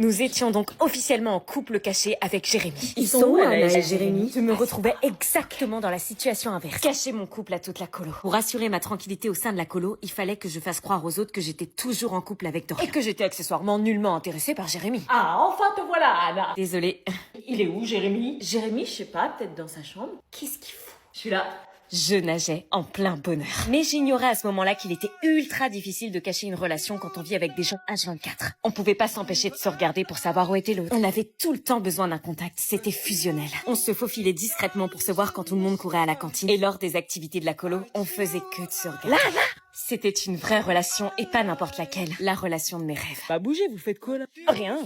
Nous étions donc officiellement en couple caché avec Jérémy. Ils sont où, Anna et Jérémy? Je me retrouvais exactement dans la situation inverse. Cacher mon couple à toute la colo. Pour assurer ma tranquillité au sein de la colo, il fallait que je fasse croire aux autres que j'étais toujours en couple avec Dorian. Et que j'étais accessoirement nullement intéressée par Jérémy. Ah, enfin te voilà, Anna. Désolée. Il est où, Jérémy? Jérémy, je sais pas, peut-être dans sa chambre. Qu'est-ce qu'il fout? Je suis là. Je nageais en plein bonheur. Mais j'ignorais à ce moment-là qu'il était ultra difficile de cacher une relation quand on vit avec des gens H24. On pouvait pas s'empêcher de se regarder pour savoir où était l'autre. On avait tout le temps besoin d'un contact, c'était fusionnel. On se faufilait discrètement pour se voir quand tout le monde courait à la cantine. Et lors des activités de la colo, on faisait que de se regarder. Là C'était une vraie relation et pas n'importe laquelle. La relation de mes rêves. Bah bougez, vous faites quoi là? Rien.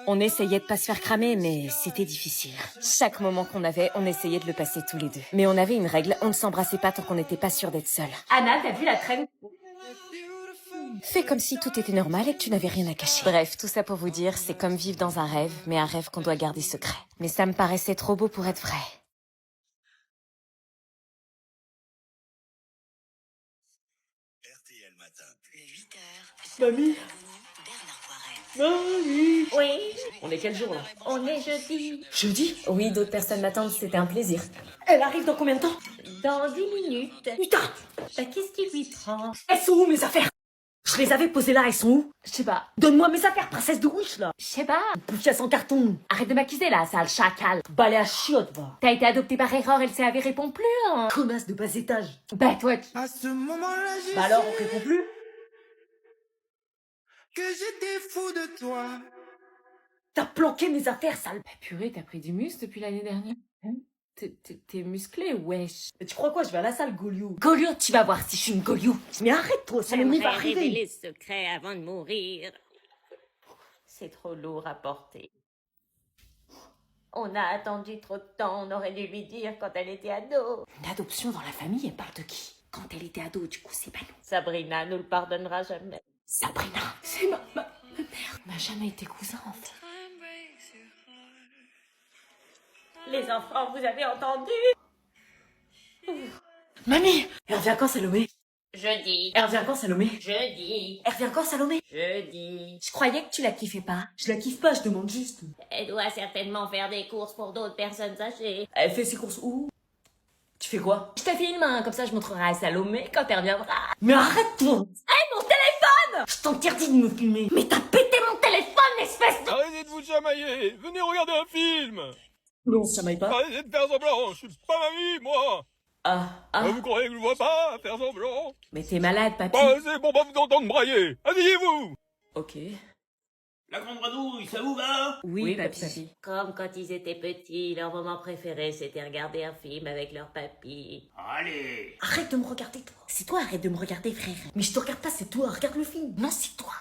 On essayait de pas se faire cramer, mais c'était difficile. Chaque moment qu'on avait, on essayait de le passer tous les deux. Mais on avait une règle, on ne s'embrassait pas tant qu'on n'était pas sûr d'être seul. Anna, t'as vu la traîne? Fais comme si tout était normal et que tu n'avais rien à cacher. Bref, tout ça pour vous dire, c'est comme vivre dans un rêve, mais un rêve qu'on doit garder secret. Mais ça me paraissait trop beau pour être vrai. RTL Matin. 8h. Mamie. Bernard Poiret. Mamie. Oui. On est quel jour là? On est jeudi. Jeudi? Oui, d'autres personnes m'attendent, c'était un plaisir. Elle arrive dans combien de temps? Dans 10 minutes. Putain! Bah, qu'est-ce qui lui prend? Elles sont où mes affaires? Je les avais posées là, elles sont où? Je sais pas. Donne-moi mes affaires, princesse de Wish là! Je sais pas. Poufiasse en carton! Arrête de m'accuser là, sale chacal. Balai à chiottes, va! T'as été adopté par erreur et le CAV répond plus, hein. Connasse de bas étage! Bah, toi, À ce moment-là, j'ai Bah alors, su on répond plus? que j'étais fou de toi. T'as planqué mes affaires, sale! Bah, purée, t'as pris du muscle depuis l'année dernière. T'es musclé, wesh. Mais tu crois quoi, je vais à la salle, Goliou? Goliou, tu vas voir si je suis une Goliou. Mais arrête toi, ça m'y va arriver! ce secret avant de mourir. C'est trop lourd à porter. On a attendu trop de temps, on aurait dû lui dire quand elle était ado. Une adoption dans la famille, elle parle de qui? Quand elle était ado, du coup, c'est pas nous. Sabrina nous le pardonnera jamais. Sabrina, c'est ma mère. On n'a jamais été cousins, en fait. Les enfants, vous avez entendu? Mamie! Elle revient quand, Salomé? Jeudi. Elle revient quand, Salomé? Jeudi. Elle revient quand, Salomé? Jeudi. Je croyais que tu la kiffais pas. Je la kiffe pas, je demande juste. Elle doit certainement faire des courses pour d'autres personnes âgées. Elle fait ses courses où? Tu fais quoi? Je te filme, hein, comme ça je montrerai à Salomé quand elle reviendra. Mais arrête-toi! Mon téléphone! Je t'interdis de me filmer! Mais t'as pété mon téléphone, espèce de... Arrêtez de vous chamailler. Venez regarder un film. Non, ça m'aille pas. Arrêtez de faire semblant. Je suis pas mamie, moi. Vous croyez que je vois pas faire semblant? Mais t'es malade, papy. Bah, c'est pour pas vous entendre brailler. Asseyez-vous. Ok. La grande grenouille, ça vous va? Oui, papy. Comme quand ils étaient petits, leur moment préféré c'était regarder un film avec leur papy. Allez. Arrête de me regarder, toi. C'est toi, arrête de me regarder, frère. Mais je te regarde pas, c'est toi. Regarde le film. Non, c'est toi.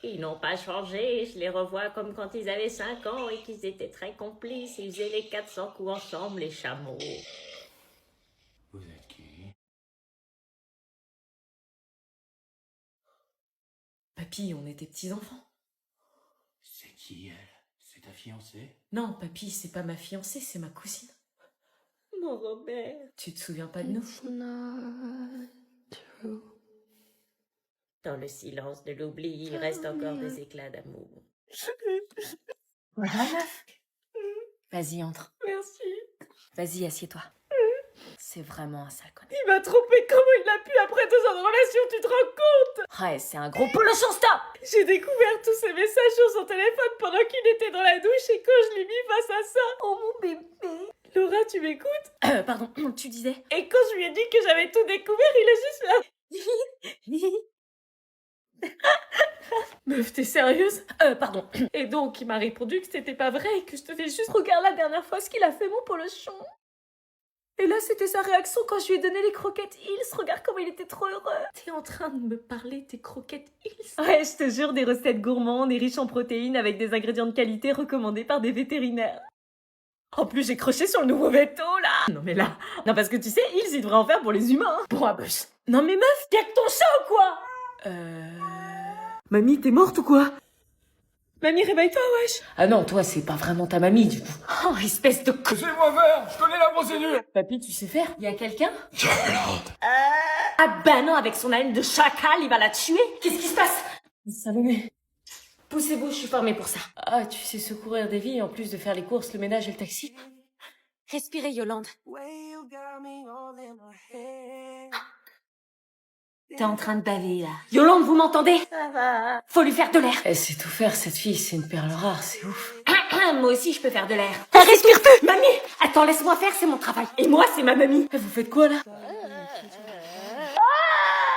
Ils n'ont pas changé, je les revois comme quand ils avaient 5 ans et qu'ils étaient très complices, ils faisaient les 400 coups ensemble, les chameaux. Vous êtes qui? Papy, on était petits-enfants. C'est qui elle? C'est ta fiancée? Non, papy, c'est pas ma fiancée, c'est ma cousine. Mon Robert. Tu te souviens pas de nous? Dans le silence de l'oubli, il reste encore des éclats d'amour. Vas-y, entre. Merci. Vas-y, assieds-toi. C'est vraiment un sale connard. Il m'a trompé, comment il a pu après 2 ans de relation, tu te rends compte? Ouais, c'est un gros polochon, stop! J'ai découvert tous ces messages sur son téléphone pendant qu'il était dans la douche et quand je l'ai mis face à ça. Oh mon bébé. Laura, tu m'écoutes? Pardon, tu disais? Et quand je lui ai dit que j'avais tout découvert, il est juste là. Meuf, t'es sérieuse? Pardon. Et donc, il m'a répondu que c'était pas vrai et que je devais juste regarder la dernière fois ce qu'il a fait, mon polochon. Et là, c'était sa réaction quand je lui ai donné les croquettes Hills. Regarde comment il était trop heureux. T'es en train de me parler tes croquettes Hills? Ouais, je te jure, des recettes gourmandes et riches en protéines avec des ingrédients de qualité recommandés par des vétérinaires. En plus, j'ai croché sur le nouveau veto, là. Non, mais là... Non, parce que tu sais, Hills, il devrait en faire pour les humains. Pour un bus. Non, mais meuf, y'a que ton chat ou quoi? Mamie, t'es morte ou quoi? Mamie, réveille-toi, wesh. Ah non, toi, c'est pas vraiment ta mamie, du coup. Oh, espèce de con. Laissez-moi faire, je connais la procédure. Papy, tu sais faire? Y a quelqu'un? Ah bah non, avec son haleine de chacal, il va la tuer. Qu'est-ce qui se passe? Salomé. Poussez-vous, je suis formée pour ça. Ah, tu sais secourir des vies, en plus de faire les courses, le ménage et le taxi. Respirez, Yolande. T'es en train de baver, là. Yolande, vous m'entendez? Ça va. Faut lui faire de l'air. Elle sait tout faire, cette fille, c'est une perle rare, c'est ouf. Moi aussi, je peux faire de l'air. Respire peu! Mamie! Attends, laisse-moi faire, c'est mon travail. Et moi, c'est ma mamie. Vous faites quoi, là?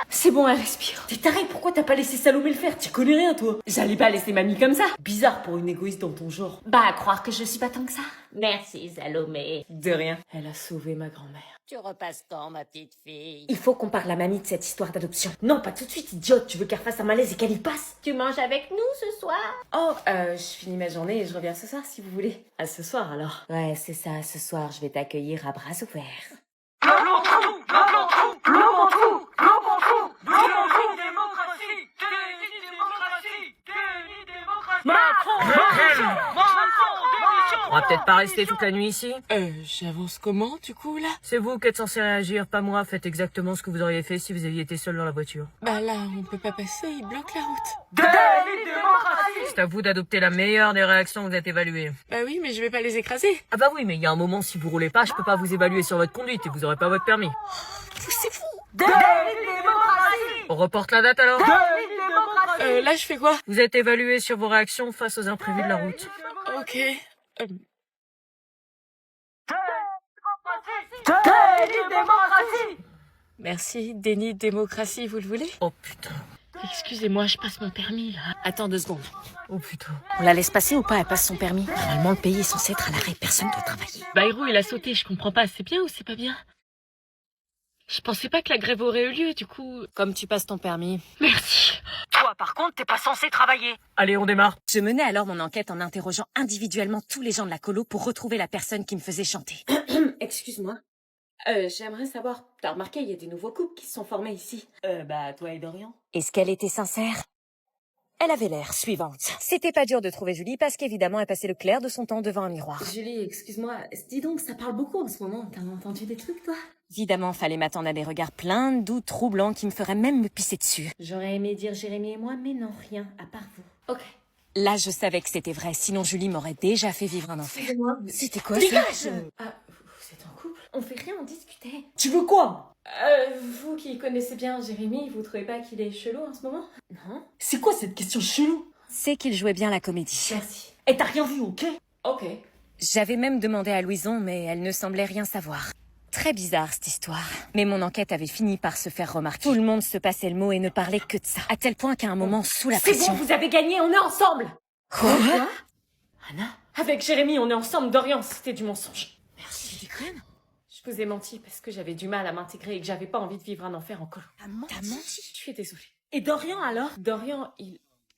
C'est bon, elle respire. T'es taré, pourquoi t'as pas laissé Salomé le faire? Tu connais rien, toi. J'allais pas laisser mamie comme ça. Bizarre pour une égoïste dans ton genre. Bah, à croire que je suis pas tant que ça. Merci, Salomé. De rien. Elle a sauvé ma grand-mère. Tu repasses quand, ma petite fille? Il faut qu'on parle à mamie de cette histoire d'adoption. Non, pas tout de suite, idiote. Tu veux qu'elle fasse un malaise et qu'elle y passe? Tu manges avec nous ce soir? Oh, je finis ma journée et je reviens ce soir, si vous voulez. À ce soir, alors. Ouais, c'est ça, ce soir, je vais t'accueillir à bras ouverts. On va peut-être pas rester toute la nuit ici. J'avance comment, du coup, là? C'est vous qui êtes censé réagir, pas moi. Faites exactement ce que vous auriez fait si vous aviez été seul dans la voiture. Bah là, on peut pas passer, il bloque la route. C'est à vous d'adopter la meilleure des réactions que vous êtes évaluées. Bah oui, mais je vais pas les écraser. Ah bah oui, mais il y a un moment, si vous roulez pas, je peux pas vous évaluer sur votre conduite et vous aurez pas votre permis. Poussez-vous. On reporte la date alors? Là, je fais quoi? Vous êtes évalué sur vos réactions face aux imprévus de la route. Ok. Merci, déni de démocratie, vous le voulez? Oh putain. Excusez-moi, je passe mon permis, là. Attends 2 secondes. Oh putain. On la laisse passer ou pas? Elle passe son permis. Normalement, le pays est censé être à l'arrêt. Personne doit travailler. Bayrou, il a sauté, je comprends pas. C'est bien ou c'est pas bien? Je pensais pas que la grève aurait eu lieu, du coup... Comme tu passes ton permis. Merci. Toi, par contre, t'es pas censé travailler. Allez, on démarre. Je menais alors mon enquête en interrogeant individuellement tous les gens de la colo pour retrouver la personne qui me faisait chanter. Excuse-moi. J'aimerais savoir, t'as remarqué, il y a des nouveaux couples qui se sont formés ici. Bah, toi et Dorian. Est-ce qu'elle était sincère? Elle avait l'air suivante. C'était pas dur de trouver Julie parce qu'évidemment elle passait le clair de son temps devant un miroir. Julie, excuse-moi, dis donc, ça parle beaucoup en ce moment. T'as entendu des trucs, toi? Évidemment, fallait m'attendre à des regards pleins de doutes troublants qui me feraient même me pisser dessus. J'aurais aimé dire Jérémy et moi, mais non, rien, à part vous. Ok. Là, je savais que c'était vrai, sinon Julie m'aurait déjà fait vivre un enfer. Excusez-moi. C'était quoi ça? Dégage! Ah, vous êtes en couple? On fait rien, on discutait. Tu veux quoi? Vous qui connaissez bien Jérémy, vous trouvez pas qu'il est chelou en ce moment? Non? C'est quoi cette question chelou? C'est qu'il jouait bien la comédie. Merci. Et t'as rien vu, ok? Ok. J'avais même demandé à Louison, mais elle ne semblait rien savoir. Très bizarre, cette histoire. Mais mon enquête avait fini par se faire remarquer. Tout le monde se passait le mot et ne parlait que de ça. À tel point qu'à un moment, sous la C'est pression... bon, vous avez gagné, on est ensemble! Quoi? Anna? Avec Jérémy, on est ensemble, Dorian, c'était du mensonge. Merci, tu déconnes? Je vous ai menti parce que j'avais du mal à m'intégrer et que j'avais pas envie de vivre un enfer en colo. T'as menti? Je suis désolée. Et Dorian alors? Dorian,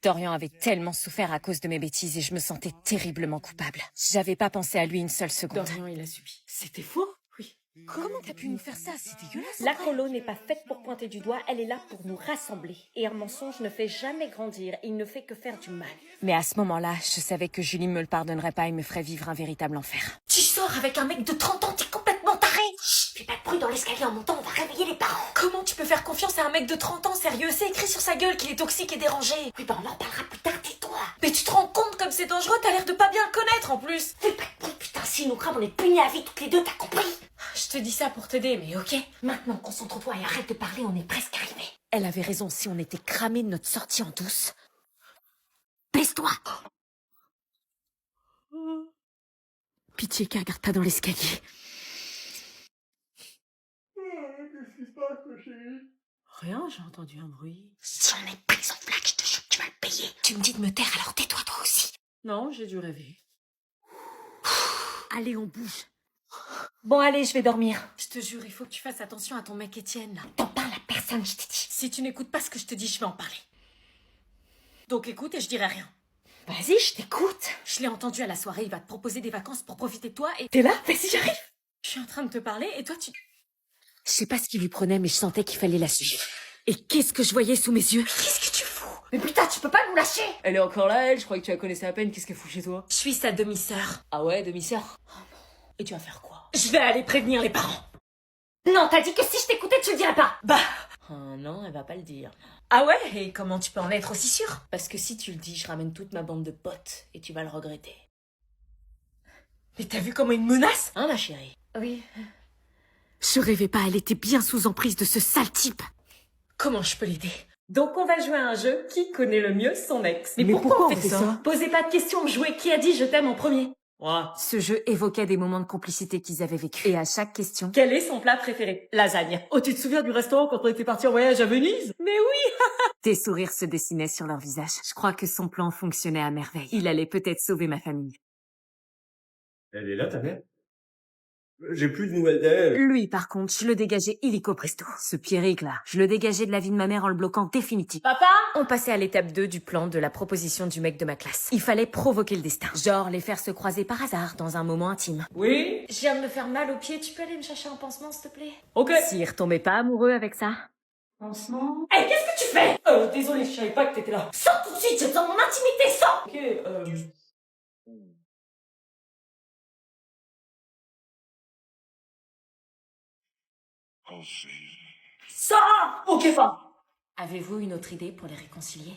Dorian avait tellement souffert à cause de mes bêtises et je me sentais terriblement coupable. J'avais pas pensé à lui une seule seconde. Dorian, il a subi. C'était faux? Oui. Comment t'as pu nous faire ça? C'est dégueulasse. La colo n'est pas faite pour pointer du doigt, elle est là pour nous rassembler. Et un mensonge ne fait jamais grandir, il ne fait que faire du mal. Mais à ce moment-là, je savais que Julie me le pardonnerait pas et me ferait vivre un véritable enfer. Tu sors avec un mec de 30 ans, t'es complètement taré! Chut, fais pas de bruit dans l'escalier en montant, on va réveiller les parents. Comment tu peux faire confiance à un mec de 30 ans, sérieux? C'est écrit sur sa gueule qu'il est toxique et dérangé. Oui, bah on en parlera plus tard, tais-toi. Mais tu te rends compte comme c'est dangereux, t'as l'air de pas bien le connaître en plus. Fais pas de bruit, putain, si nous crame, on est punis à vie toutes les deux, t'as compris? Je te dis ça pour t'aider, mais ok. Maintenant, concentre-toi et arrête de parler, on est presque arrivé. Elle avait raison, si on était cramé de notre sortie en douce. Baisse-toi! Pitié qu'elle regarde pas dans l'escalier. Qu'est-ce qui se passe, ma chérie? Rien, j'ai entendu un bruit. Si on est pris en flaque, je te jure que tu vas le payer. Tu me dis de me taire, alors tais-toi toi aussi. Non, j'ai dû rêver. Allez, on bouge. Bon, allez, je vais dormir. Je te jure, il faut que tu fasses attention à ton mec Étienne, là. T'en parles à personne, je t'ai dit. Si tu n'écoutes pas ce que je te dis, je vais en parler. Donc écoute et je dirai rien. Vas-y, je t'écoute. Je l'ai entendu à la soirée, il va te proposer des vacances pour profiter de toi et... T'es là? Vas-y, j'arrive. Je suis en train de te parler et toi tu... Je sais pas ce qu'il lui prenait, mais je sentais qu'il fallait la suivre. Et qu'est-ce que je voyais sous mes yeux? Qu'est-ce que tu fous? Mais putain, tu peux pas nous lâcher! Elle est encore là, elle? Je croyais que tu la connaissais à peine. Qu'est-ce qu'elle fout chez toi? Je suis sa demi-sœur. Ah ouais, demi-sœur? Et tu vas faire quoi? Je vais aller prévenir les parents. Non, t'as dit que si je t'écoutais, tu le dirais pas. Bah. Ah non, elle va pas le dire. Ah ouais? Et comment tu peux en être aussi sûre? Parce que si tu le dis, je ramène toute ma bande de potes et tu vas le regretter. Mais t'as vu comment il me menace? Hein, ma chérie? Oui. Je rêvais pas, elle était bien sous emprise de ce sale type. Comment je peux l'aider? Donc on va jouer à un jeu qui connaît le mieux son ex. Mais pourquoi on fait ça? Posez pas de questions, jouez qui a dit je t'aime en premier. Ce jeu évoquait des moments de complicité qu'ils avaient vécu. Et à chaque question, Quel est son plat préféré? Lasagne. Oh, tu te souviens du restaurant quand on était parti en voyage à Venise? Mais oui! des sourires se dessinaient sur leur visage. Je crois que son plan fonctionnait à merveille. Il allait peut-être sauver ma famille. Elle est là, ta mère? J'ai plus de nouvelles d'elle. Lui, par contre, je le dégageais illico presto. Ce Pierrick, là, je le dégageais de la vie de ma mère en le bloquant définitivement. Papa? On passait à l'étape 2 du plan de la proposition du mec de ma classe. Il fallait provoquer le destin. Genre les faire se croiser par hasard dans un moment intime. Oui? Je viens de me faire mal au pied, tu peux aller me chercher un pansement s'il te plaît? Ok. S'il retombait pas amoureux avec ça. Pansement? Hé, qu'est-ce que tu fais? Désolé, je savais pas que t'étais là. Sors tout de suite, j'ai besoin de mon intimité, sors! Ok, Sors! Ok, pas. Avez-vous une autre idée pour les réconcilier?